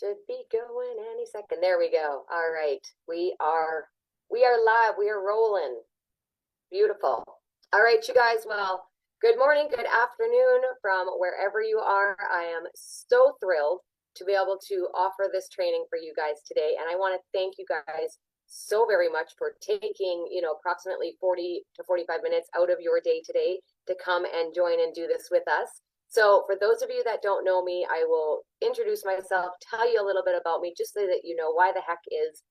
Should be going any second. There we go. All right. We are live. We are rolling. Beautiful. All right, you guys. Well, good morning, good afternoon from wherever you are. I am so thrilled to be able to offer this training for you guys today. And I want to thank you guys so very much for taking, approximately 40 to 45 minutes out of your day today to come and join and do this with us. So for those of you that don't know me, I will introduce myself, tell you a little bit about me, just so that you know why the heck is,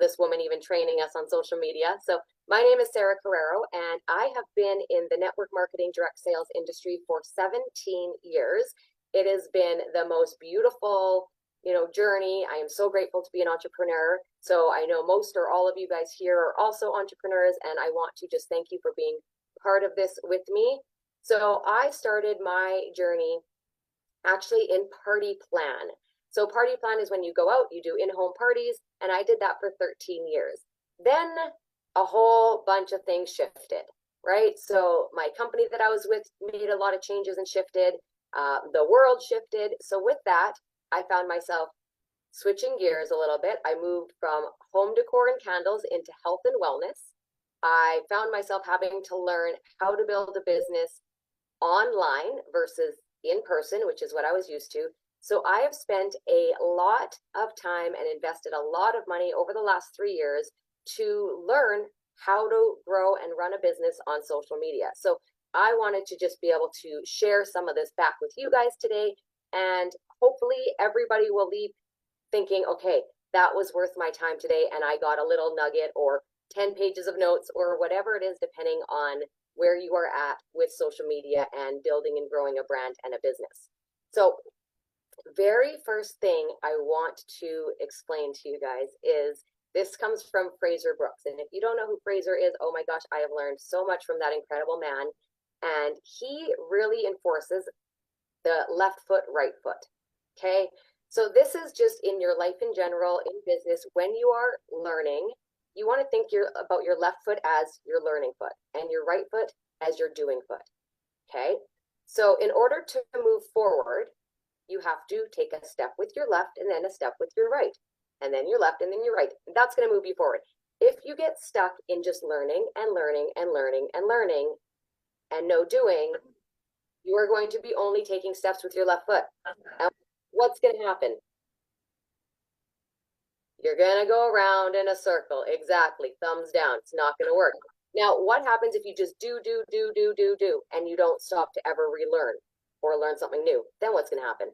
this woman even training us on social media. So my name is Sarah Carrero, and I have been in the network marketing direct sales industry for 17 years. It has been the most beautiful, journey. I am so grateful to be an entrepreneur. So I know most or all of you guys here are also entrepreneurs, and I want to just thank you for being part of this with me. So I started my journey actually in Party Plan. So Party Plan is when you go out, you do in-home parties, and I did that for 13 years. Then a whole bunch of things shifted, right? So my company that I was with made a lot of changes and shifted. The world shifted. So with that, I found myself switching gears a little bit. I moved from home decor and candles into health and wellness. I found myself having to learn how to build a business online versus in person, which is what I was used to. So I have spent a lot of time and invested a lot of money over the last 3 years to learn how to grow and run a business on social media. So I wanted to just be able to share some of this back with you guys today. And hopefully everybody will leave thinking, okay, that was worth my time today. And I got a little nugget or 10 pages of notes or whatever it is, depending on where you are at with social media and building and growing a brand and a business. So very first thing I want to explain to you guys is this comes from Fraser Brooks. And if you don't know who Fraser is, oh my gosh, I have learned so much from that incredible man. And he really enforces the left foot, right foot. Okay. So this is just in your life in general, in business, when you are learning, you want to think about your left foot as your learning foot and your right foot as your doing foot. Okay. So in order to move forward, you have to take a step with your left and then a step with your right, and then your left and then your right. That's going to move you forward. If you get stuck in just learning and learning and learning and learning and no doing, you are going to be only taking steps with your left foot. And what's going to happen? You're going to go around in a circle. Exactly. Thumbs down. It's not going to work. Now, what happens if you just do, and you don't stop to ever relearn or learn something new? Then what's going to happen?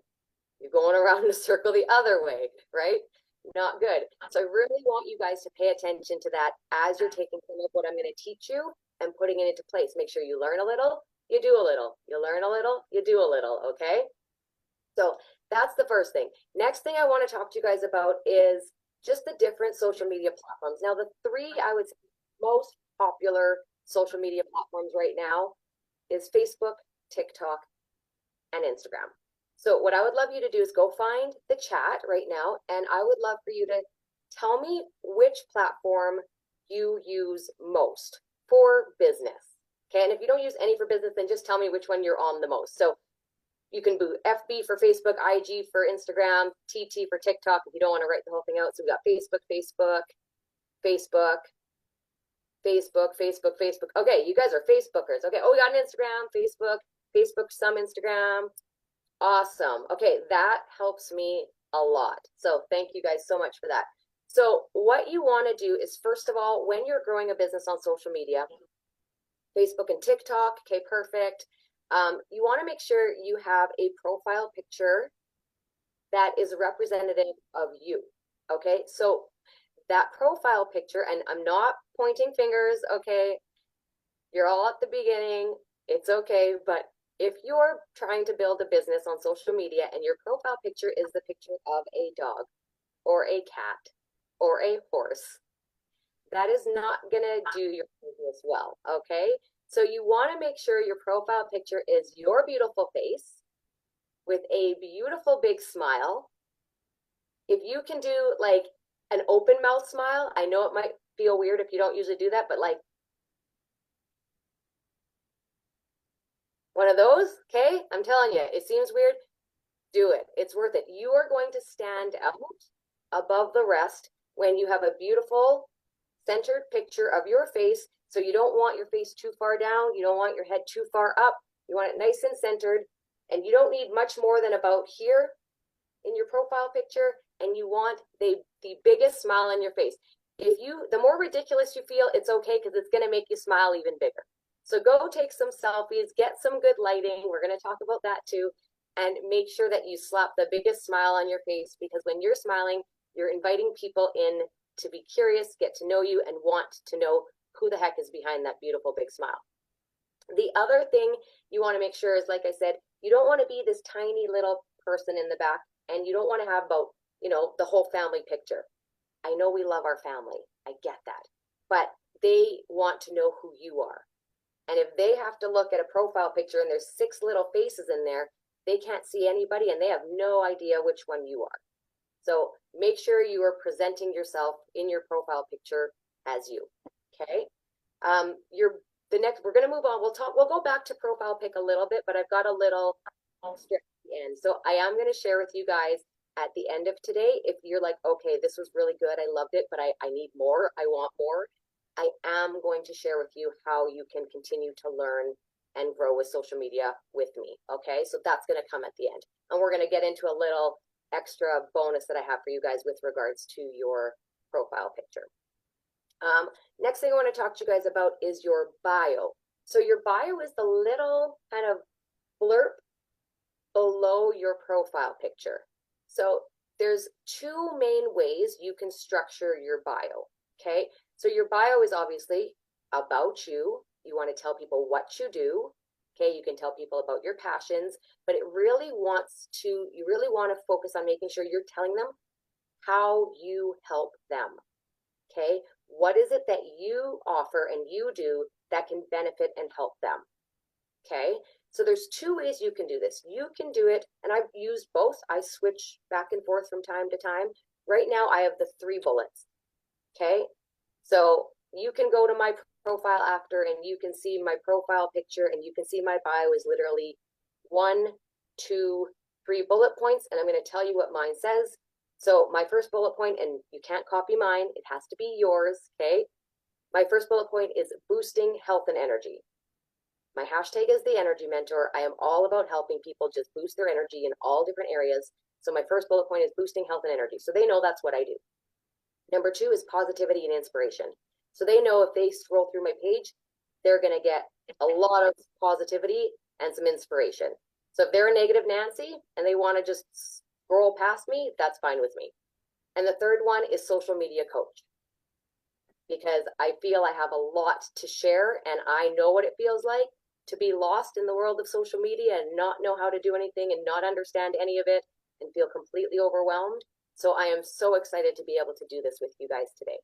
You're going around in a circle the other way, right? Not good. So I really want you guys to pay attention to that as you're taking some of what I'm going to teach you and putting it into place. Make sure you learn a little, you do a little, you learn a little, you do a little, okay? So that's the first thing. Next thing I want to talk to you guys about is just the different social media platforms. Now, the three I would say most popular social media platforms right now is Facebook, TikTok, and Instagram. So what I would love you to do is go find the chat right now, and I would love for you to tell me which platform you use most for business. Okay, and if you don't use any for business, then just tell me which one you're on the most. So you can do FB for Facebook, IG for Instagram, TT for TikTok if you don't want to write the whole thing out. So we got Facebook, Facebook, Facebook, Facebook, Facebook, Facebook. Okay, you guys are Facebookers. Okay, oh, we got an Instagram, Facebook, Facebook, some Instagram. Awesome. Okay, that helps me a lot. So thank you guys so much for that. So what you want to do is, first of all, when you're growing a business on social media, Facebook and TikTok, okay, perfect. You want to make sure you have a profile picture that is representative of you. Okay, so that profile picture, and I'm not pointing fingers, okay, you're all at the beginning, it's okay, but if you're trying to build a business on social media and your profile picture is the picture of a dog or a cat or a horse, that is not going to do your business well, okay? So you want to make sure your profile picture is your beautiful face with a beautiful big smile. If you can do like an open mouth smile, I know it might feel weird if you don't usually do that, but like one of those, okay? I'm telling you, it seems weird. Do it. It's worth it. You are going to stand out above the rest when you have a beautiful centered picture of your face. So you don't want your face too far down. You don't want your head too far up. You want it nice and centered. And you don't need much more than about here in your profile picture. And you want the biggest smile on your face. The more ridiculous you feel, it's okay, because it's going to make you smile even bigger. So go take some selfies, get some good lighting. We're going to talk about that too. And make sure that you slap the biggest smile on your face, because when you're smiling, you're inviting people in to be curious, get to know you, and want to know who the heck is behind that beautiful big smile. The other thing you want to make sure is, like I said, you don't want to be this tiny little person in the back, and you don't want to have about, the whole family picture. I know we love our family. I get that. But they want to know who you are. And if they have to look at a profile picture and there's 6 little faces in there, they can't see anybody and they have no idea which one you are. So make sure you are presenting yourself in your profile picture as you. Okay. We're going to move on. We'll go back to profile pic a little bit, but I've got a little extra at the end. So I am going to share with you guys at the end of today, if you're like, okay, this was really good, I loved it, but I need more, I want more, I am going to share with you how you can continue to learn and grow with social media with me. Okay, so that's going to come at the end. And we're going to get into a little extra bonus that I have for you guys with regards to your profile picture. Next thing I want to talk to you guys about is your bio. So your bio is the little kind of blurb below your profile picture. So there's 2 main ways you can structure your bio. Okay, so your bio is obviously about you. You want to tell people what you do. Okay, you can tell people about your passions, but you really want to focus on making sure you're telling them how you help them. Okay, what is it that you offer and you do that can benefit and help them? Okay, so there's 2 ways you can do this. You can do it, and I've used both. I switch back and forth from time to time. Right now I have the 3 bullets. Okay, so you can go to my profile after and you can see my profile picture, and you can see my bio is literally 1, 2, 3 bullet points, and I'm going to tell you what mine says. So my first bullet point, and you can't copy mine, it has to be yours. Okay, my first bullet point is boosting health and energy. My hashtag is the Energy Mentor. I am all about helping people just boost their energy in all different areas. So my first bullet point is boosting health and energy. So they know that's what I do. Number 2 is positivity and inspiration. So they know if they scroll through my page, they're going to get a lot of positivity and some inspiration. So if they're a negative Nancy and they want to just scroll past me, that's fine with me. And the third one is social media coach, because I feel I have a lot to share, and I know what it feels like to be lost in the world of social media and not know how to do anything and not understand any of it and feel completely overwhelmed. So I am so excited to be able to do this with you guys today.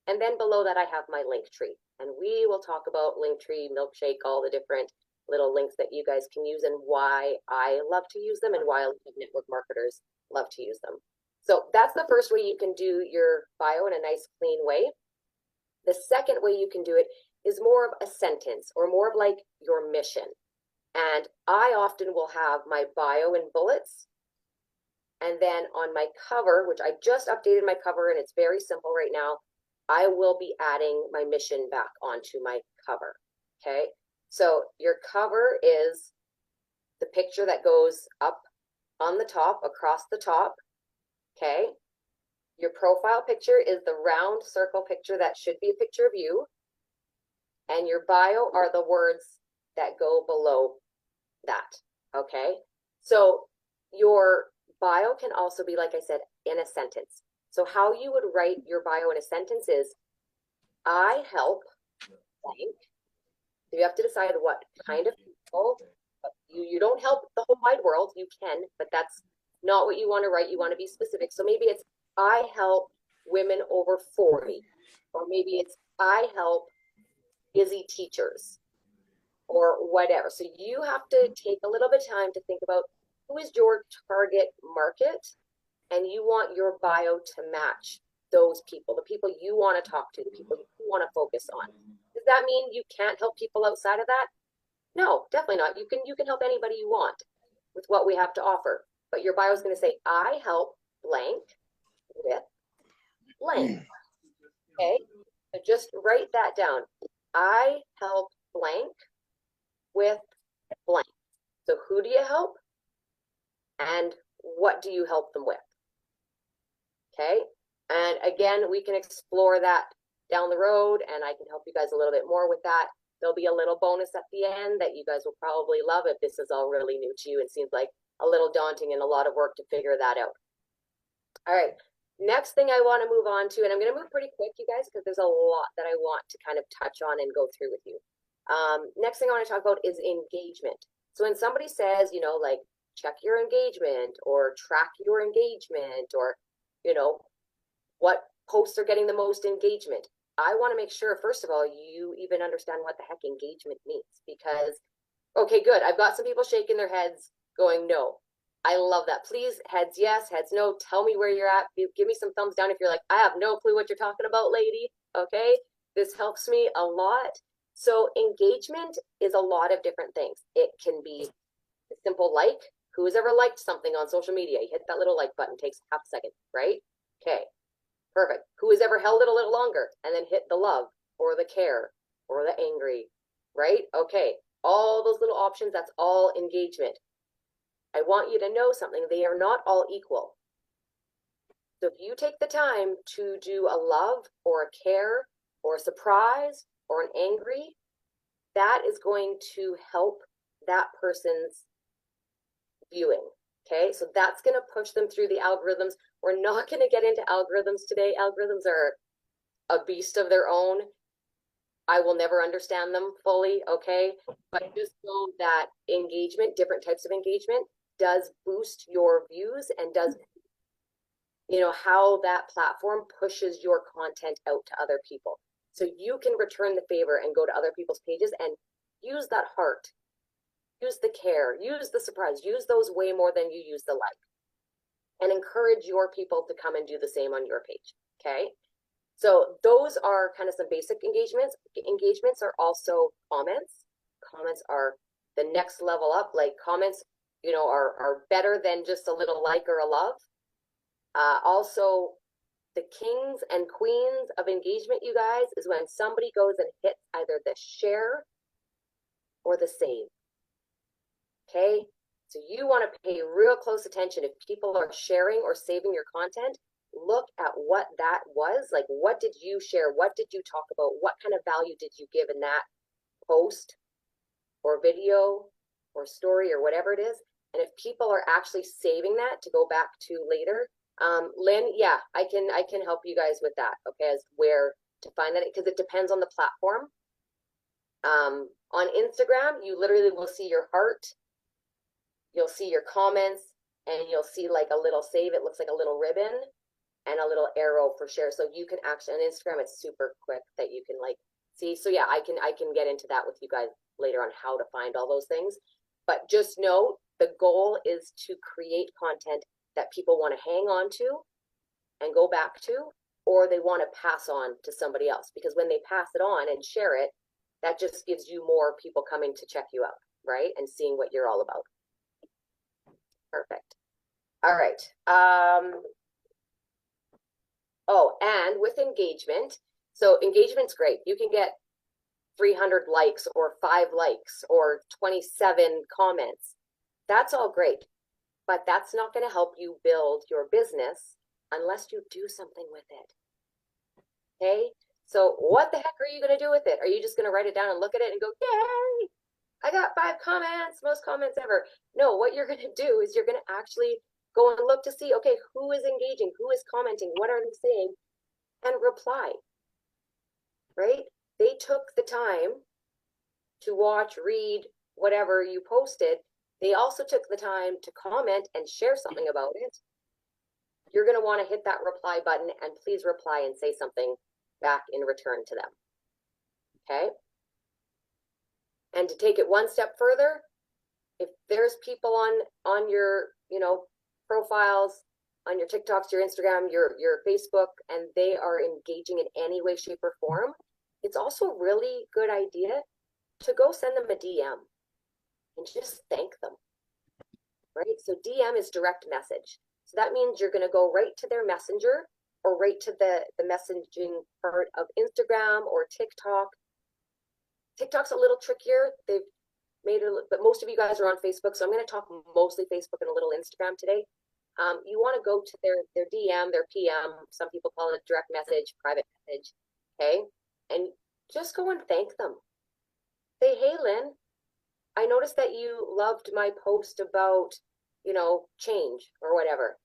And then below that, I have my Linktree, and we will talk about Linktree, Milkshake, all the different little links that you guys can use and why I love to use them and why network marketers love to use them. So that's the first way you can do your bio in a nice, clean way. The second way you can do it is more of a sentence, or more of like your mission. And I often will have my bio in bullets, and then on my cover, which I just updated my cover and it's very simple right now, I will be adding my mission back onto my cover. Okay, so your cover is the picture that goes up on the top, across the top. Okay, your profile picture is the round circle picture that should be a picture of you. And your bio are the words that go below that. Okay, so your bio can also be, like I said, in a sentence. So how you would write your bio in a sentence is, I help blank. So you have to decide what kind of people. You don't help the whole wide world. You can, but that's not what you want to write. You want to be specific. So maybe it's, I help women over 40, or maybe it's, I help busy teachers, or whatever. So you have to take a little bit of time to think about who is your target market, and you want your bio to match those people, the people you want to talk to, the people you want to focus on. Does that mean you can't help people outside of that? No, definitely not. You can help anybody you want with what we have to offer. but your bio is going to say, I help blank with blank. Okay, so just write that down. I help blank with blank. So who do you help? And what do you help them with? Okay, and again, we can explore that down the road, and I can help you guys a little bit more with that. There'll be a little bonus at the end that you guys will probably love if this is all really new to you and seems like a little daunting and a lot of work to figure that out. All right, next thing I want to move on to, and I'm going to move pretty quick, you guys, because there's a lot that I want to kind of touch on and go through with you. Next thing I want to talk about is engagement. So when somebody says, you know, like, check your engagement or track your engagement, or, you know, what posts are getting the most engagement, I want to make sure, first of all, you even understand what the heck engagement means. Because, okay, good, I've got some people shaking their heads going, no. I love that. Please, heads yes, heads no. Tell me where you're at. Give me some thumbs down if you're like, I have no clue what you're talking about, lady. Okay, this helps me a lot. So engagement is a lot of different things. It can be a simple like. Who's ever liked something on social media? You hit that little like button, takes half a second, right? Okay, perfect. Who has ever held it a little longer and then hit the love or the care or the angry, right? Okay, all those little options, that's all engagement. I want you to know something. They are not all equal. So if you take the time to do a love or a care or a surprise or an angry, that is going to help that person's viewing. Okay, so that's going to push them through the algorithms. We're not going to get into algorithms today. Algorithms are a beast of their own. I will never understand them fully, okay? But just know that engagement, different types of engagement, does boost your views and does, you know, how that platform pushes your content out to other people. So you can return the favor and go to other people's pages and use that heart, use the care, use the surprise, use those way more than you use the like, and encourage your people to come and do the same on your page, okay? So those are kind of some basic engagements. Engagements are also comments. Comments are the next level up. Like comments, you know, are better than just a little like or a love. Also, the kings and queens of engagement, you guys, is when somebody goes and hits either the share or the save. Okay, so you want to pay real close attention. If people are sharing or saving your content, look at what that was. Like, what did you share? What did you talk about? What kind of value did you give in that post or video or story or whatever it is? And if people are actually saving that to go back to later, Lynn, yeah, I can help you guys with that, okay, as where to find that, because it depends on the platform. On Instagram, you literally will see your heart, you'll see your comments, and you'll see like a little save. It looks like a little ribbon and a little arrow for share. So you can actually, on Instagram, it's super quick that you can like see. So yeah, I can get into that with you guys later on how to find all those things. But just know the goal is to create content that people want to hang on to and go back to, or they want to pass on to somebody else. Because when they pass it on and share it, that just gives you more people coming to check you out, right? And seeing what you're all about. Perfect. All right. Oh, and with engagement, so engagement's great. You can get 300 likes or 5 likes or 27 comments. That's all great, but that's not going to help you build your business unless you do something with it. Okay, so what the heck are you going to do with it? Are you just going to write it down and look at it and go, yay, I got 5 comments, most comments ever? No, what you're going to do is you're going to actually go and look to see, okay, who is engaging, who is commenting, what are they saying, and reply, right? They took the time to watch, read, whatever you posted. They also took the time to comment and share something about it. You're going to want to hit that reply button and please reply and say something back in return to them. Okay? And to take it one step further, if there's people on your, you know, profiles, on your TikToks, your Instagram, your Facebook, and they are engaging in any way, shape, or form, it's also a really good idea to go send them a DM and just thank them. right? So DM is direct message. So that means you're going to go right to their messenger or right to the messaging part of Instagram or TikTok. TikTok's a little trickier. They've made it, but most of you guys are on Facebook. So I'm going to talk mostly Facebook and a little Instagram today. You want to go to their DM, their PM. Some people call it direct message, private message. Okay. And just go and thank them. Say, hey, Lynn, I noticed that you loved my post about, change or whatever.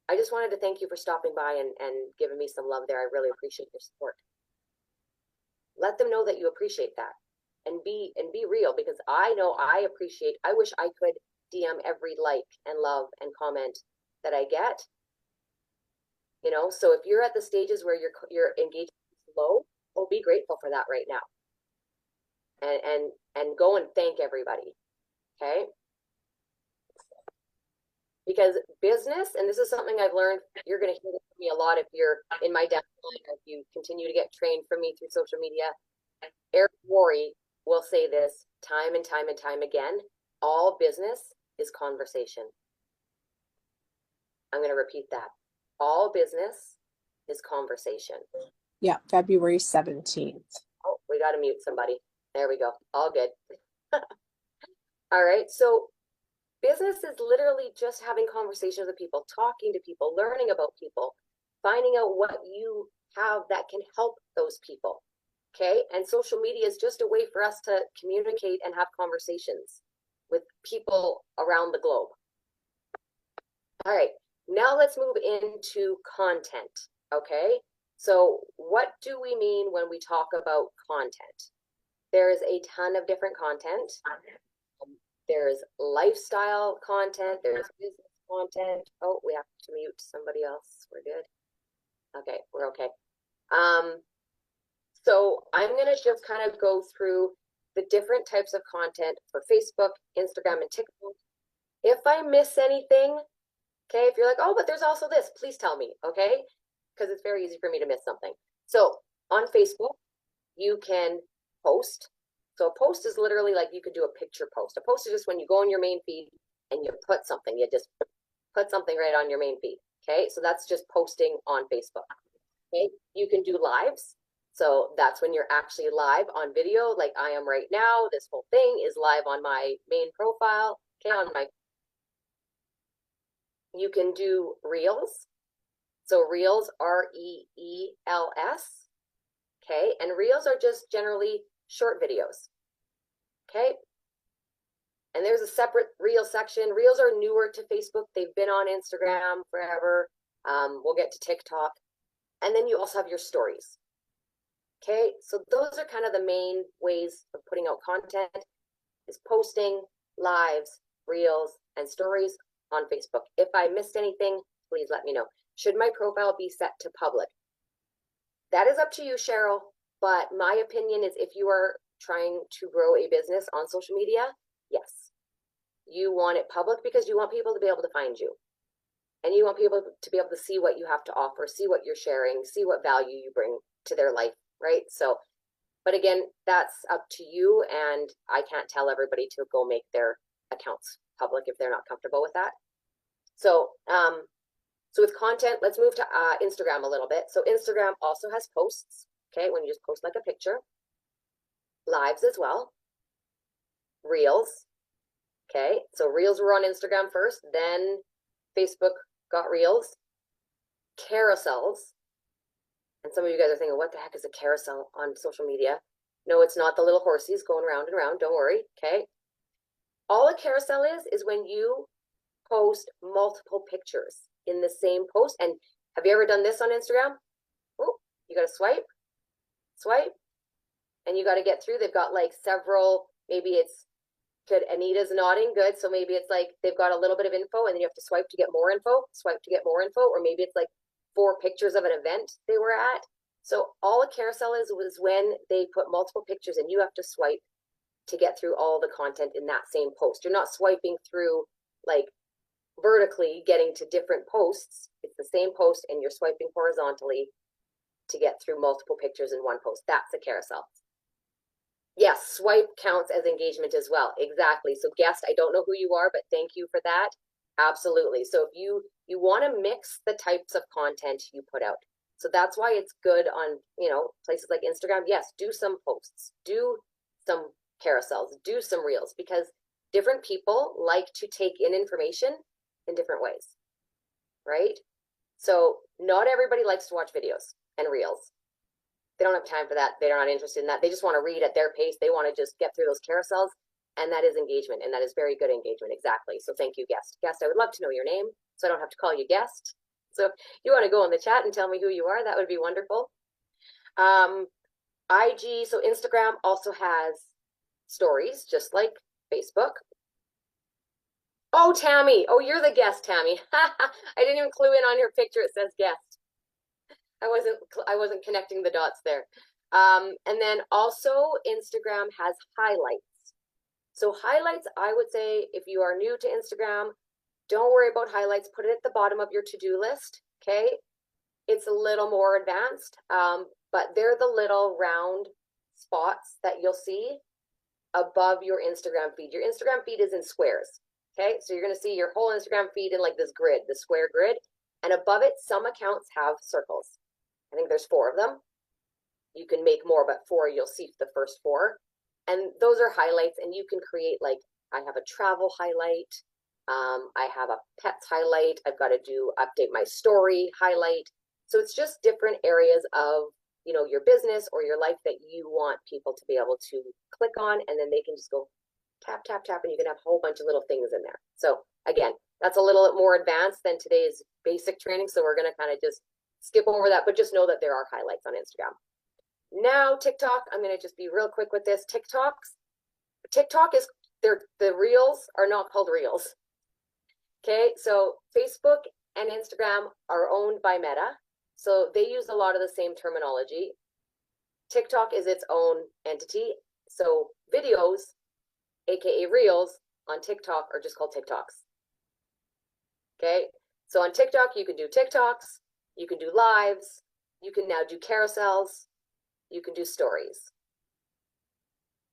I just wanted to thank you for stopping by and giving me some love there. I really appreciate your support. Let them know that you appreciate that and be real, because I know I wish I could DM every like and love and comment that I get. So if you're at the stages where your engagement is low, well, be grateful for that right now. And go and thank everybody. Okay? Because business, and this is something I've learned, you're going to hear this from me a lot if you're in my downline, or if you continue to get trained from me through social media. Eric Worre will say this time and time and time again: all business is conversation. I'm going to repeat that. All business is conversation. Yeah, February 17th. Oh, we got to mute somebody. There we go. All good. All right. So business is literally just having conversations with people, talking to people, learning about people, finding out what you have that can help those people. Okay. And social media is just a way for us to communicate and have conversations with people around the globe. All right. Now let's move into content. Okay. So what do we mean when we talk about content? There's a ton of different content. There's lifestyle content. There's business content. Oh, we have to mute somebody else. We're good. Okay, we're okay. So I'm going to just kind of go through the different types of content for Facebook, Instagram, and TikTok. If I miss anything, okay, if you're like, oh, but there's also this, please tell me, okay? Because it's very easy for me to miss something. So on Facebook, you can post. So a post is literally like, you could do a picture post. A post is just when you go on your main feed and you put something, you just put something right on your main feed. Okay, so that's just posting on Facebook. Okay, you can do lives. So that's when you're actually live on video, like I am right now. This whole thing is live on my main profile. Okay, you can do reels. So reels, REELS. Okay, and reels are just generally short videos. Okay, and there's a separate reel section. Reels are newer to Facebook. They've been on Instagram forever. We'll get to TikTok. And then you also have your stories. Okay, so those are kind of the main ways of putting out content, is posting, lives, reels, and stories on Facebook. If I missed anything, please let me know. Should my profile be set to public? That is up to you, Cheryl. But my opinion is, if you are trying to grow a business on social media, yes, you want it public because you want people to be able to find you. And you want people to be able to see what you have to offer, see what you're sharing, see what value you bring to their life, right? So, but again, that's up to you. And I can't tell everybody to go make their accounts public if they're not comfortable with that. So, so with content, let's move to Instagram a little bit. So Instagram also has posts. Okay, when you just post like a picture, lives as well, reels. Okay, so reels were on Instagram first, then Facebook got reels, carousels. And some of you guys are thinking, what the heck is a carousel on social media? No, it's not the little horsies going round and round. Don't worry. Okay, all a carousel is when you post multiple pictures in the same post. And have you ever done this on Instagram? Oh, you got to swipe, and you got to get through. They've got like several, maybe it's good. Anita's nodding. Good. So maybe it's like they've got a little bit of info and then you have to swipe to get more info, or maybe it's like 4 pictures of an event they were at. So all a carousel was when they put multiple pictures and you have to swipe to get through all the content in that same post. You're not swiping through like vertically getting to different posts. It's the same post and you're swiping horizontally to get through multiple pictures in one post. That's a carousel. Yes, swipe counts as engagement as well. Exactly. So guest, I don't know who you are, but thank you for that. Absolutely. So if you want to mix the types of content you put out. So that's why it's good on, places like Instagram. Yes, do some posts, do some carousels, do some reels, because different people like to take in information in different ways, right? So not everybody likes to watch videos and reels. They don't have time for that. They're not interested in that. They just want to read at their pace. They want to just get through those carousels. And that is engagement. And that is very good engagement. Exactly. So thank you, guest. Guest, I would love to know your name so I don't have to call you guest. So if you want to go in the chat and tell me who you are, that would be wonderful. IG, so Instagram also has stories, just like Facebook. Oh, Tammy. Oh, you're the guest, Tammy. I didn't even clue in on your picture. It says guest. I wasn't connecting the dots there. And then also Instagram has highlights. So highlights, I would say, if you are new to Instagram, don't worry about highlights. Put it at the bottom of your to-do list, okay? It's a little more advanced, but they're the little round spots that you'll see above your Instagram feed. Your Instagram feed is in squares, okay? So you're gonna see your whole Instagram feed in like this grid, the square grid, and above it, some accounts have circles. I think there's 4 of them. You can make more, but 4, you'll see the first 4. And those are highlights, and you can create, like, I have a travel highlight. I have a pets highlight. I've got to update my story highlight. So it's just different areas of, your business or your life that you want people to be able to click on, and then they can just go tap, tap, tap, and you can have a whole bunch of little things in there. So again, that's a little more advanced than today's basic training. So we're going to kind of just skip over that, but just know that there are highlights on Instagram. Now TikTok, I'm going to just be real quick with this. TikTok is, the reels are not called reels. Okay, so Facebook and Instagram are owned by Meta, so they use a lot of the same terminology. TikTok is its own entity, so videos, aka reels, on TikTok are just called TikToks. Okay, so on TikTok you can do TikToks, you can do lives, you can now do carousels, you can do stories.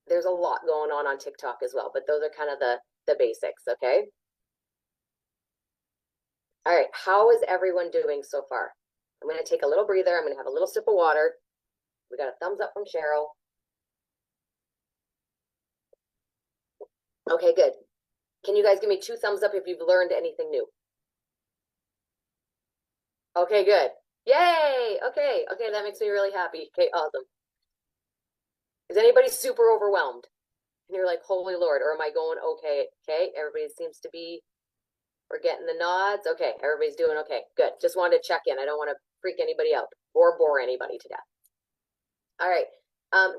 There's a lot going on TikTok as well, but those are kind of the basics, okay? All right, how is everyone doing so far? I'm going to take a little breather. I'm going to have a little sip of water. We got a thumbs up from Cheryl. Okay, good. Can you guys give me 2 thumbs up if you've learned anything new? Okay, good. Yay! Okay, that makes me really happy. Okay, awesome. Is anybody super overwhelmed? And you're like, holy Lord, or am I going okay? Okay, everybody seems to be, we're getting the nods. Okay, everybody's doing okay. Good. Just wanted to check in. I don't want to freak anybody out or bore anybody to death. All right.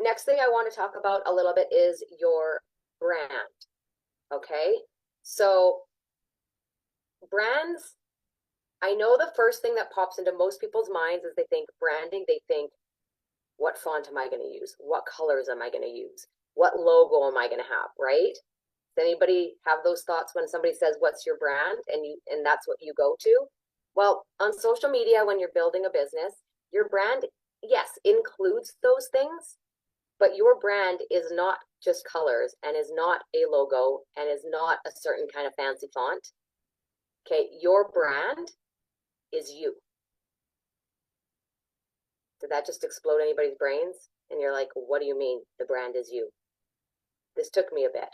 Next thing I want to talk about a little bit is your brand. Okay, so brands, I know the first thing that pops into most people's minds is they think branding, they think, what font am I going to use? What colors am I going to use? What logo am I going to have, right? Does anybody have those thoughts when somebody says, what's your brand? And that's what you go to? Well, on social media, when you're building a business, your brand, yes, includes those things, but your brand is not just colors and is not a logo and is not a certain kind of fancy font. Okay, your brand is you. Did that just explode anybody's brains? And you're like, what do you mean the brand is you? This took me a bit.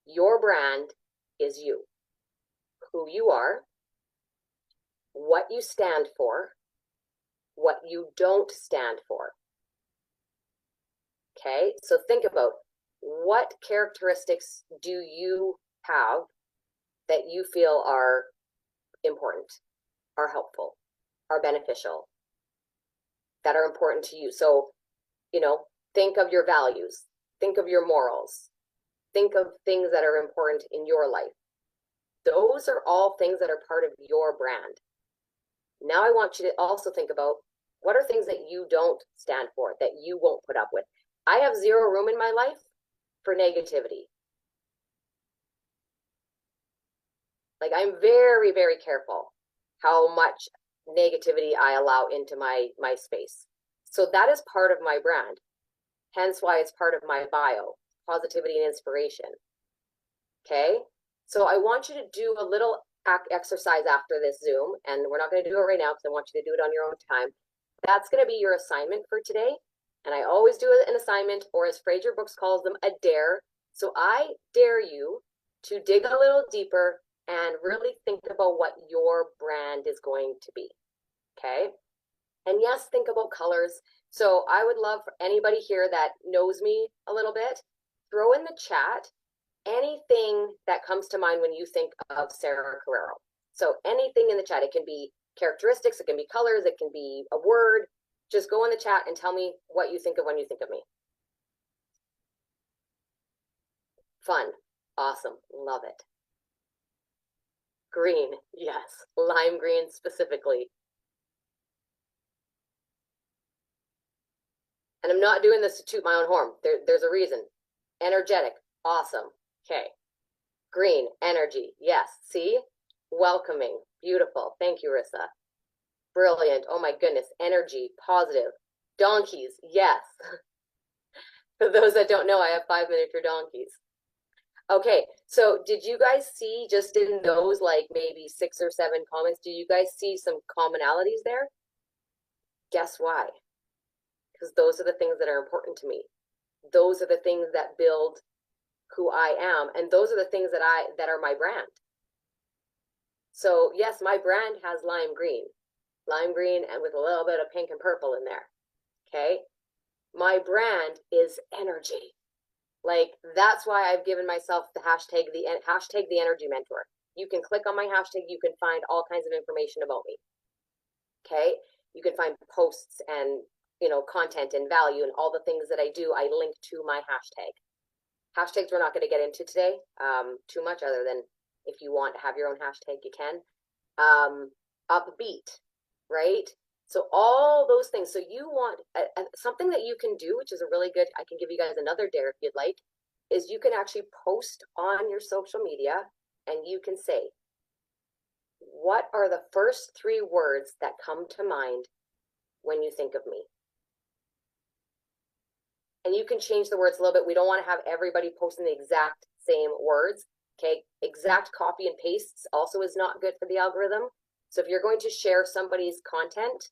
Your brand is you. Who you are, what you stand for, what you don't stand for. Okay, so think about what characteristics do you have that you feel are important, are helpful, are beneficial, that are important to you. So, think of your values, think of your morals, think of things that are important in your life. Those are all things that are part of your brand. Now I want you to also think about what are things that you don't stand for, that you won't put up with. I have 0 room in my life for negativity. Like, I'm very, very careful how much negativity I allow into my space. So that is part of my brand. Hence why it's part of my bio, positivity and inspiration. Okay? So I want you to do a little exercise after this Zoom, and we're not going to do it right now because I want you to do it on your own time. That's going to be your assignment for today. And I always do an assignment, or as Fraser Brooks calls them, a dare. So I dare you to dig a little deeper and really think about what your brand is going to be. Okay. And yes, think about colors. So I would love for anybody here that knows me a little bit, throw in the chat anything that comes to mind when you think of Sarah Carrero. So anything in the chat, it can be characteristics, it can be colors, it can be a word. Just go in the chat and tell me what you think of when you think of me. Fun, awesome, love it. Green, yes, lime green specifically. And I'm not doing this to toot my own horn. There's a reason. Energetic, awesome. Okay. Green, energy, yes. See? Welcoming, beautiful. Thank you, Rissa. Brilliant. Oh my goodness. Energy, positive. Donkeys, yes. For those that don't know, I have 5 miniature donkeys. Okay, so did you guys see just in those like maybe 6 or 7 comments, do you guys see some commonalities there? Guess why? Because those are the things that are important to me. Those are the things that build who I am, and those are the things that are my brand. So yes, my brand has lime green and with a little bit of pink and purple in there. Okay, my brand is energy. Like that's why I've given myself the hashtag the energy mentor. You can click on my hashtag, you can find all kinds of information about me. Okay, you can find posts and content and value and all the things that I do. I link to my hashtag. Hashtags we're not going to get into today too much, other than if you want to have your own hashtag, you can. Upbeat, right? So all those things. So you want something that you can do, which is a really good, I can give you guys another dare if you'd like, is you can actually post on your social media and you can say, what are the first 3 words that come to mind when you think of me? And you can change the words a little bit. We don't want to have everybody posting the exact same words. Okay, exact copy and pastes also is not good for the algorithm. So if you're going to share somebody's content,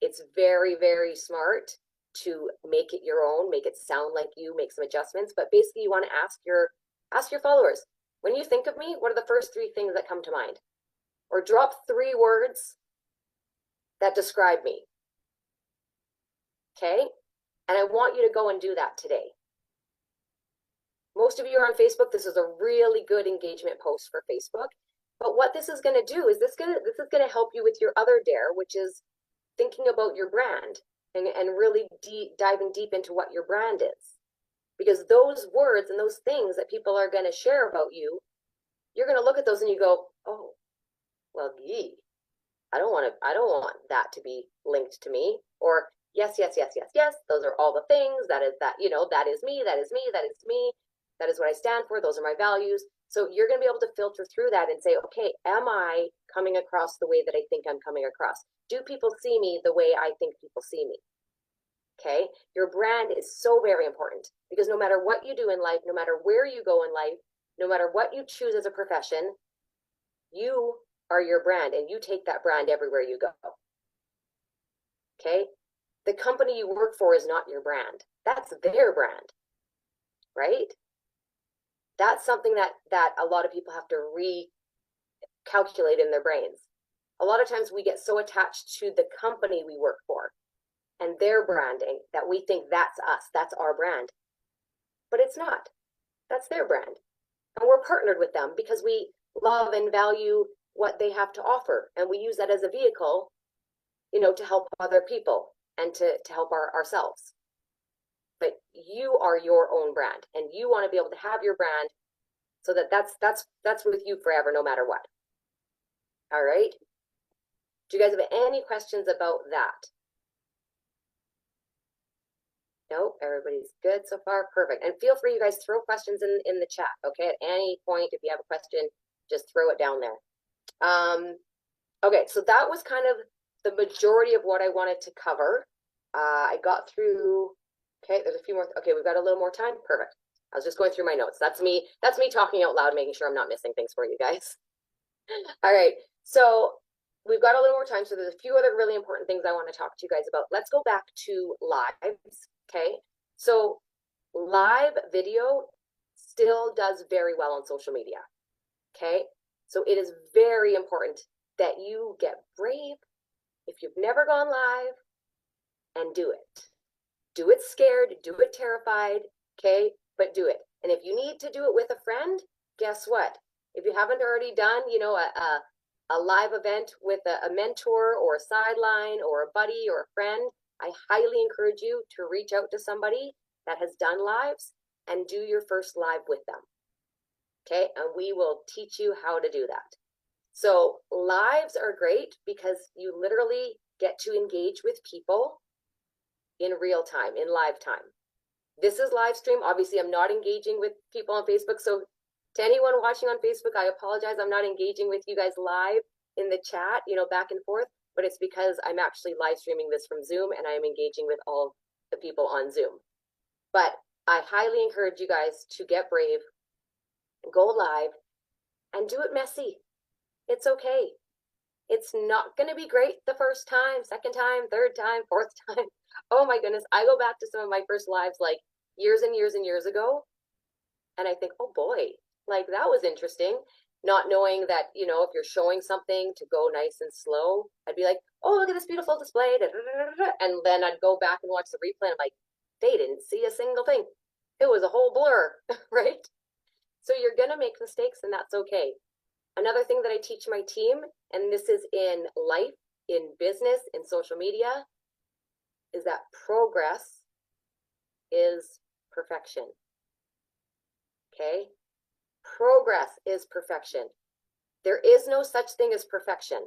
it's very, very smart to make it your own, make it sound like you, make some adjustments. But basically you want to ask your followers, when you think of me, what are the first 3 things that come to mind? Or drop 3 words that describe me. Okay? And I want you to go and do that today. Most of you are on Facebook. This is a really good engagement post for Facebook. But what this is going to do is this is going to help you with your other dare, which is thinking about your brand and really diving deep into what your brand is. Because those words and those things that people are going to share about you, you're going to look at those and you go, oh, well, gee, I don't want that to be linked to me. Or yes, yes, yes, yes, yes. Those are all the things. That is me, that is me, that is me. That is what I stand for. Those are my values. So you're going to be able to filter through that and say, okay, am I coming across the way that I think I'm coming across? Do people see me the way I think people see me? Okay. Your brand is so very important because no matter what you do in life, no matter where you go in life, no matter what you choose as a profession, you are your brand and you take that brand everywhere you go. Okay. The company you work for is not your brand. That's their brand, right? That's something that a lot of people have to recalculate in their brains. A lot of times we get so attached to the company we work for and their branding that we think that's us, that's our brand. But it's not. That's their brand. And we're partnered with them because we love and value what they have to offer. And we use that as a vehicle, to help other people and to help ourselves. But you are your own brand and you want to be able to have your brand so that's with you forever, no matter what. All right. Do you guys have any questions about that? No, everybody's good so far. Perfect. And feel free, you guys, throw questions in the chat. Okay. At any point, if you have a question, just throw it down there. Okay. So that was kind of the majority of what I wanted to cover. I got through. Okay, there's a few more. Okay, we've got a little more time. Perfect. I was just going through my notes. That's me talking out loud, making sure I'm not missing things for you guys. All right, so we've got a little more time. So there's a few other really important things I want to talk to you guys about. Let's go back to lives, okay? So live video still does very well on social media, okay? So it is very important that you get brave if you've never gone live and do it. Do it scared, do it terrified, okay? But do it. And if you need to do it with a friend, guess what? If you haven't already done, you know, a live event with a mentor or a sideline or a buddy or a friend, I highly encourage you to reach out to somebody that has done lives and do your first live with them. Okay, and we will teach you how to do that. So lives are great because you literally get to engage with people in real time, in live time. This is live stream. Obviously, I'm not engaging with people on Facebook. So to anyone watching on Facebook, I apologize. I'm not engaging with you guys live in the chat, you know, back and forth, but it's because I'm actually live streaming this from Zoom and I'm engaging with all the people on Zoom. But I highly encourage you guys to get brave, go live, and do it messy. It's okay. It's not going to be great the first time, second time, third time, fourth time. Oh my goodness. I go back to some of my first lives like years and years and years ago. And I think, oh boy, like that was interesting. Not knowing that, you know, if you're showing something to go nice and slow, I'd be like, oh, look at this beautiful display. And then I'd go back and watch the replay. And I'm like, they didn't see a single thing. It was a whole blur, right? So you're going to make mistakes and that's okay. Another thing that I teach my team, and this is in life, in business, in social media, is that progress is perfection. Okay? Progress is perfection. There is no such thing as perfection.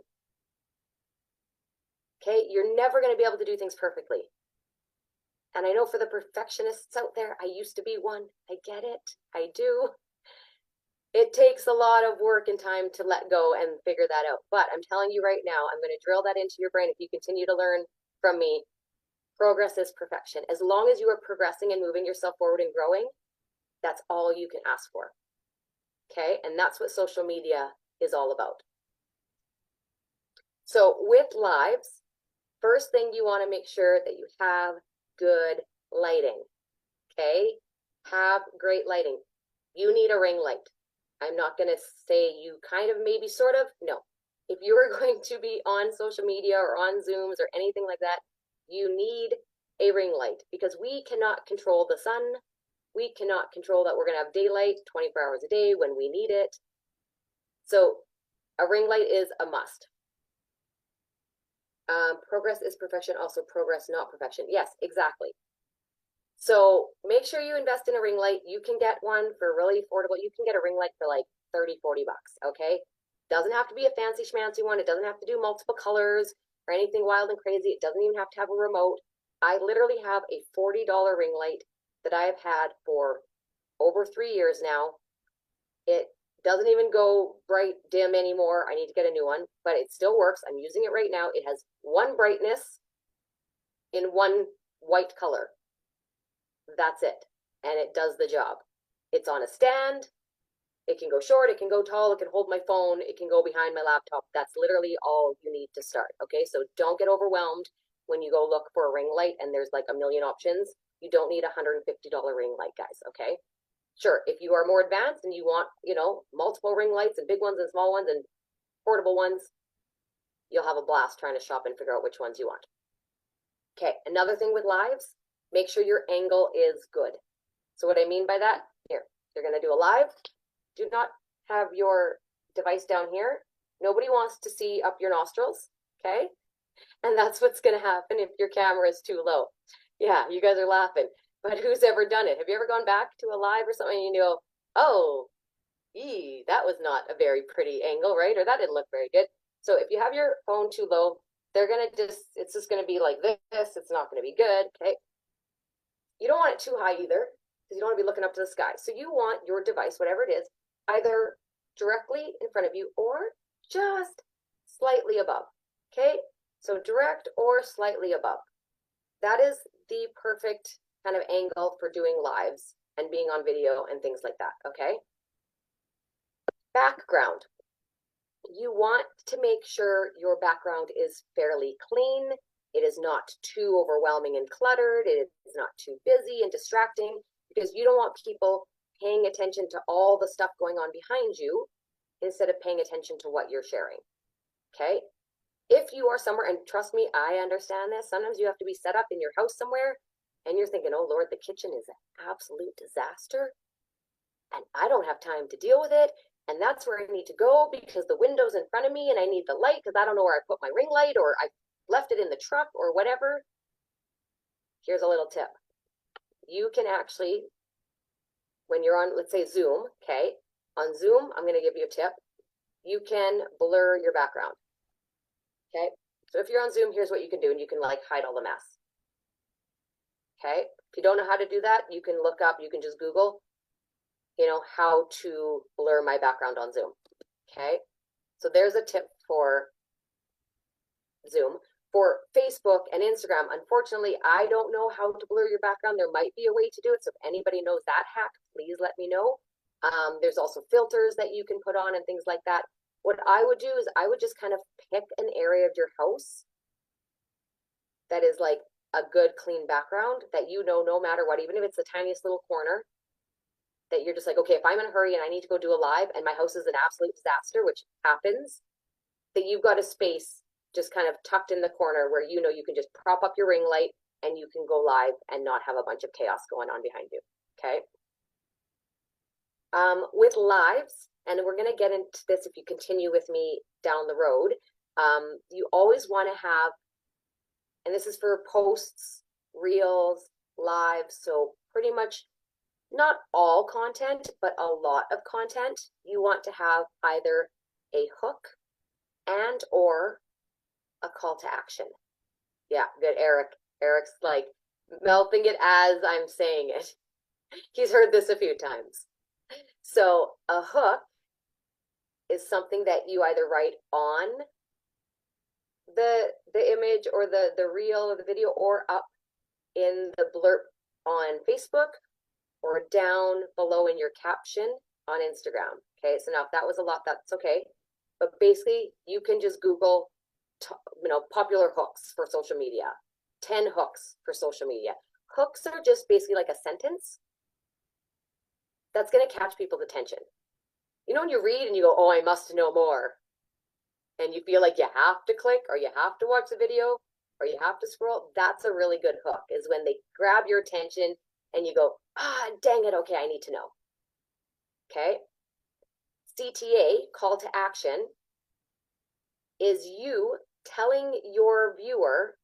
Okay? You're never going to be able to do things perfectly. And I know for the perfectionists out there, I used to be one. I get it. I do. It takes a lot of work and time to let go and figure that out. But I'm telling you right now, I'm going to drill that into your brain. If you continue to learn from me, progress is perfection. As long as you are progressing and moving yourself forward and growing, that's all you can ask for. Okay? And that's what social media is all about. So with lives, first thing you want to make sure that you have good lighting. Okay? Have great lighting. You need a ring light. I'm not going to say you kind of, maybe, sort of. No. If you are going to be on social media or on Zooms or anything like that, you need a ring light because we cannot control the sun. We cannot control that we're going to have daylight 24 hours a day when we need it. So a ring light is a must. Progress is perfection, also progress, not perfection. Yes, exactly. So make sure you invest in a ring light. You can get one for really affordable. You can get a ring light for like 30, 40 bucks, okay? Doesn't have to be a fancy schmancy one. It doesn't have to do multiple colors or anything wild and crazy. It doesn't even have to have a remote. I literally have a $40 ring light that I have had for over 3 years now. It doesn't even go bright dim anymore. I need to get a new one, but it still works. I'm using it right now. It has one brightness in one white color. That's it. And it does the job. It's on a stand. It can go short. It can go tall. It can hold my phone. It can go behind my laptop. That's literally all you need to start. Okay. So don't get overwhelmed when you go look for a ring light and there's like a million options. You don't need a $150 ring light, guys. Okay. Sure. If you are more advanced and you want, you know, multiple ring lights and big ones and small ones and portable ones, you'll have a blast trying to shop and figure out which ones you want. Okay. Another thing with lives, make sure your angle is good. So what I mean by that, here, you're going to do a live. Do not have your device down here. Nobody wants to see up your nostrils, okay? And that's what's going to happen if your camera is too low. Yeah, you guys are laughing. But who's ever done it? Have you ever gone back to a live or something and you go, oh, that was not a very pretty angle, right? Or that didn't look very good. So if you have your phone too low, they're going to it's just going to be like this. It's not going to be good, okay? You don't want it too high either because you don't want to be looking up to the sky. So you want your device, whatever it is, either directly in front of you or just slightly above, okay? So direct or slightly above. That is the perfect kind of angle for doing lives and being on video and things like that, okay? Background. You want to make sure your background is fairly clean. It is not too overwhelming and cluttered. It is not too busy and distracting, because you don't want people paying attention to all the stuff going on behind you instead of paying attention to what you're sharing, okay? If you are somewhere, and trust me, I understand this, sometimes you have to be set up in your house somewhere and you're thinking, oh Lord, the kitchen is an absolute disaster and I don't have time to deal with it. And that's where I need to go because the window's in front of me and I need the light because I don't know where I put my ring light, or I left it in the truck or whatever. Here's a little tip. You can actually, when you're on, let's say Zoom, okay? On Zoom, I'm going to give you a tip. You can blur your background, okay? So if you're on Zoom, here's what you can do, and you can like hide all the mess, okay? If you don't know how to do that, you can look up, you can just Google, you know, how to blur my background on Zoom, okay? So there's a tip for Zoom. For Facebook and Instagram, unfortunately, I don't know how to blur your background. There might be a way to do it. So if anybody knows that hack, please let me know. There's also filters that you can put on and things like that. What I would do is I would just kind of pick an area of your house that is like a good clean background that you know, no matter what, even if it's the tiniest little corner, that you're just like, okay, if I'm in a hurry and I need to go do a live and my house is an absolute disaster, which happens, that you've got a space just kind of tucked in the corner where you know you can just prop up your ring light and you can go live and not have a bunch of chaos going on behind you, okay? With lives, and we're going to get into this if you continue with me down the road, you always want to have, and this is for posts, reels, lives, so pretty much not all content, but a lot of content, you want to have either a hook and or a call to action. Yeah, good, Eric. Eric's like melting it as I'm saying it. He's heard this a few times. So a hook is something that you either write on the image or the reel or the video, or up in the blurb on Facebook, or down below in your caption on Instagram. Okay, so now if that was a lot, that's okay. But basically, you can just Google, you know, popular hooks for social media, 10 hooks for social media. Hooks are just basically like a sentence that's going to catch people's attention. You know, when you read and you go, oh, I must know more, and you feel like you have to click or you have to watch the video or you have to scroll, that's a really good hook, is when they grab your attention and you go, ah, dang it, okay, I need to know. Okay? CTA, call to action, is you telling your viewer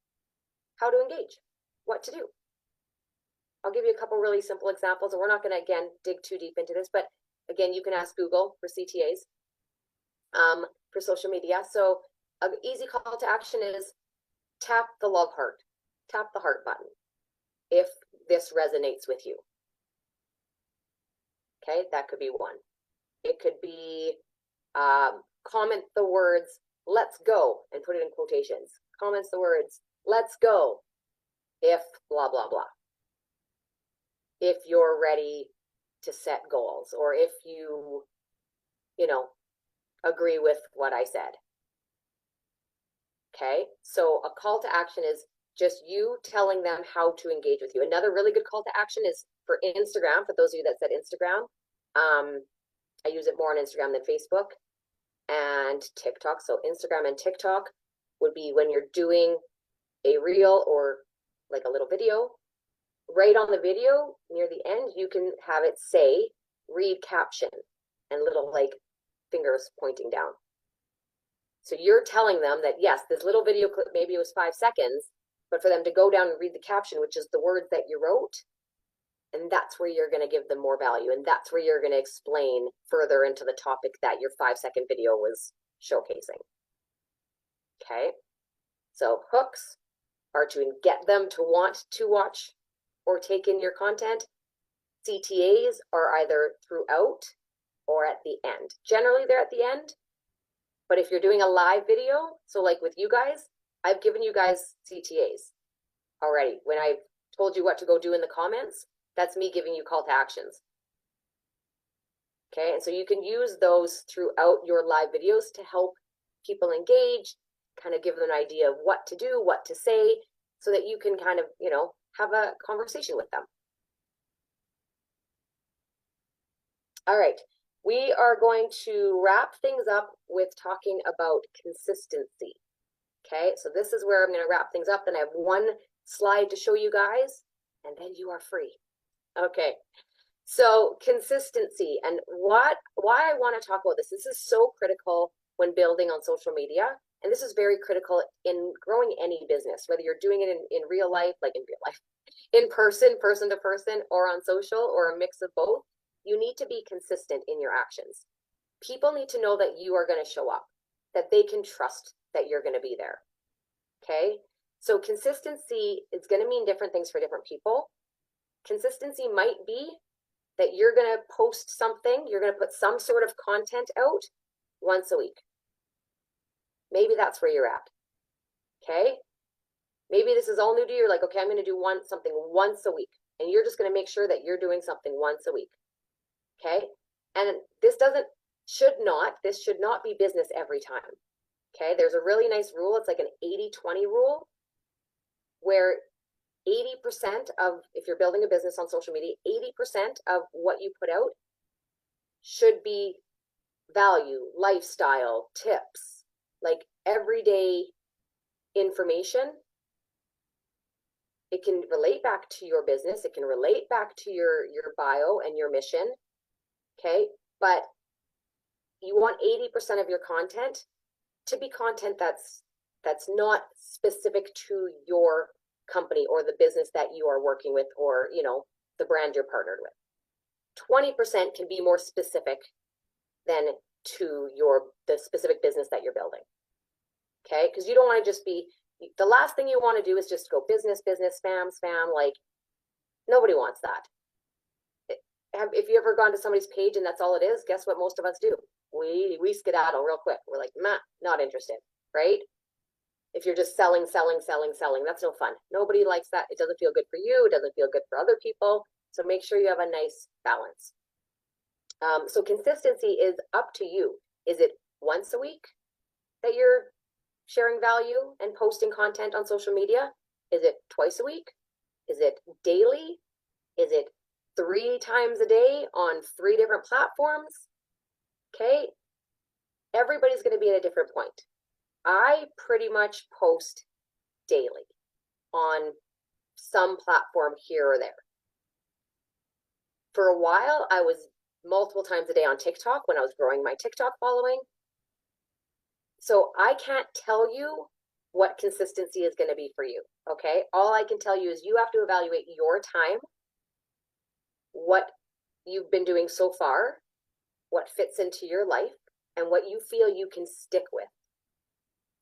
how to engage, what to do. I'll give you a couple really simple examples, and we're not going to, again, dig too deep into this, but again, you can ask Google for CTAs for social media. So an easy call to action is tap the love heart, tap the heart button if this resonates with you. Okay, that could be one. It could be comment the words, let's go, and put it in quotations. Comments the words, let's go, if blah, blah, blah. If you're ready to set goals, or if you know, agree with what I said. Okay, so a call to action is just you telling them how to engage with you. Another really good call to action is for Instagram, for those of you that said Instagram. I use it more on Instagram than Facebook and TikTok. So Instagram and TikTok would be when you're doing a reel or like a little video. Right on the video, near the end, you can have it say, read caption, and little like fingers pointing down. So you're telling them that, yes, this little video clip, maybe it was 5 seconds, but for them to go down and read the caption, which is the words that you wrote, and that's where you're going to give them more value. And that's where you're going to explain further into the topic that your 5-second video was showcasing. Okay. So hooks are to get them to want to watch or take in your content. CTAs are either throughout or at the end. Generally, they're at the end. But if you're doing a live video, so like with you guys, I've given you guys CTAs already. When I've told you what to go do in the comments, That's me giving you call to actions. Okay, and so you can use those throughout your live videos to help people engage, kind of give them an idea of what to do, what to say, so that you can kind of, have a conversation with them. All right, we are going to wrap things up with talking about consistency. Okay, so this is where I'm going to wrap things up. Then I have one slide to show you guys, and then you are free. Okay, so consistency and why I want to talk about this. This is so critical when building on social media. And this is very critical in growing any business, whether you're doing it in real life, like in real life, in person, person to person, or on social, or a mix of both. You need to be consistent in your actions. People need to know that you are going to show up, that they can trust that you're going to be there. Okay, so consistency is going to mean different things for different people. Consistency might be that you're going to post something, you're going to put some sort of content out once a week. Maybe that's where you're at. Okay, maybe this is all new to you. You're like, okay, I'm going to do something once a week, and you're just going to make sure that you're doing something once a week. Okay, and this should not be business every time. Okay, there's a really nice rule. It's like an 80-20 rule, where 80% of, if you're building a business on social media, 80% of what you put out should be value, lifestyle, tips, like everyday information. It can relate back to your business. It can relate back to your bio and your mission. Okay, but you want 80% of your content to be content that's not specific to your company or the business that you are working with, or the brand you're partnered with. 20% can be more specific than to the specific business that you're building. Okay, because you don't want to just be, the last thing you want to do is just go business, spam. Like, nobody wants that. If you ever gone to somebody's page and that's all it is, guess what most of us do? We skedaddle real quick. We're like, not interested, right? If you're just selling, that's no fun. Nobody likes that. It doesn't feel good for you. It doesn't feel good for other people. So make sure you have a nice balance. So consistency is up to you. Is it once a week that you're sharing value and posting content on social media? Is it twice a week? Is it daily? Is it 3 times a day on 3 different platforms? Okay, everybody's going to be at a different point. I pretty much post daily on some platform here or there. For a while, I was multiple times a day on TikTok when I was growing my TikTok following. So I can't tell you what consistency is going to be for you, okay? All I can tell you is you have to evaluate your time, what you've been doing so far, what fits into your life, and what you feel you can stick with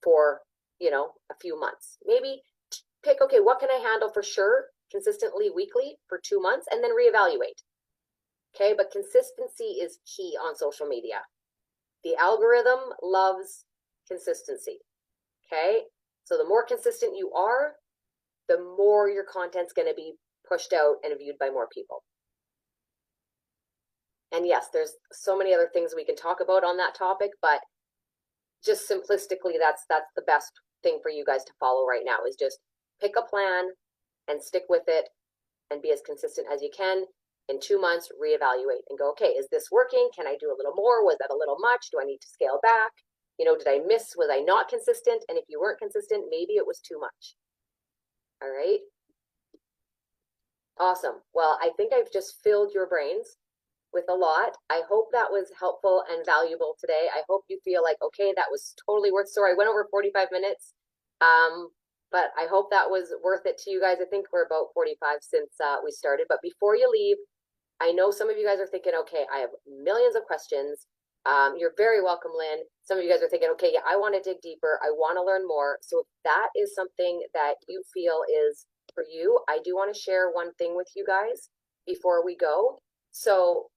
for, a few months. Maybe pick, okay, what can I handle for sure, consistently, weekly, for 2 months, and then reevaluate. Okay, but consistency is key on social media. The algorithm loves consistency. Okay, so the more consistent you are, the more your content's going to be pushed out and viewed by more people. And yes, there's so many other things we can talk about on that topic, but just simplistically, that's the best thing for you guys to follow right now, is just pick a plan and stick with it and be as consistent as you can. In 2 months, reevaluate and go, okay, is this working? Can I do a little more? Was that a little much? Do I need to scale back? Did I miss? Was I not consistent? And if you weren't consistent, maybe it was too much. All right. Awesome. Well, I think I've just filled your brains with a lot. I hope that was helpful and valuable today. I hope you feel like, okay, that was totally worth. Sorry, I went over 45 minutes. But I hope that was worth it to you guys. I think we're about 45 since we started. But before you leave, I know some of you guys are thinking, okay, I have millions of questions. You're very welcome, Lynn. Some of you guys are thinking, okay, yeah, I want to dig deeper. I want to learn more. So if that is something that you feel is for you, I do want to share one thing with you guys before we go. So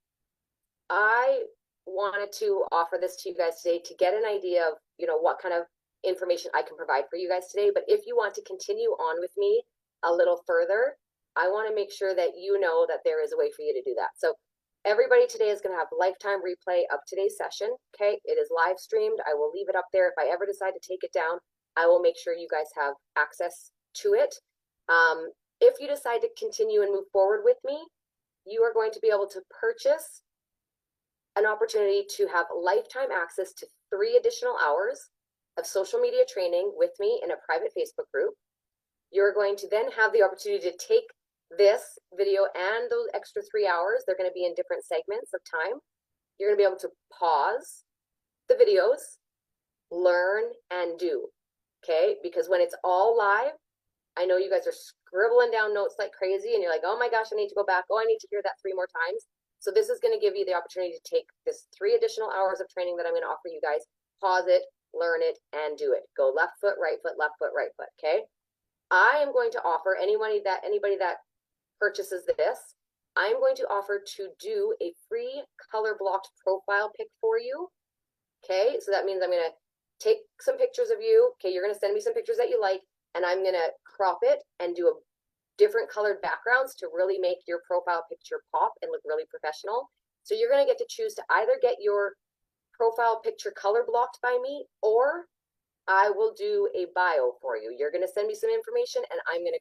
I wanted to offer this to you guys today to get an idea of, what kind of information I can provide for you guys today. But if you want to continue on with me a little further, I want to make sure that you know that there is a way for you to do that. So everybody today is going to have lifetime replay of today's session. Okay, it is live streamed. I will leave it up there. If I ever decide to take it down, I will make sure you guys have access to it. If you decide to continue and move forward with me, you are going to be able to purchase an opportunity to have lifetime access to 3 additional hours of social media training with me in a private Facebook group. You're going to then have the opportunity to take this video and those extra 3 hours. They're going to be in different segments of time. You're going to be able to pause the videos, learn, and do. Okay, because when it's all live, I know you guys are scribbling down notes like crazy and you're like, oh my gosh, I need to go back. Oh, I need to hear that 3 more times. So this is going to give you the opportunity to take this 3 additional hours of training that I'm going to offer you guys, pause it, learn it, and do it. Go left foot, right foot, left foot, right foot. Okay. I am going to offer anybody that purchases this, I'm going to offer to do a free color blocked profile pic for you. Okay. So that means I'm going to take some pictures of you. Okay. You're going to send me some pictures that you like, and I'm going to crop it and do a different colored backgrounds to really make your profile picture pop and look really professional. So you're going to get to choose to either get your profile picture color blocked by me, or I will do a bio for you. You're going to send me some information and I'm going to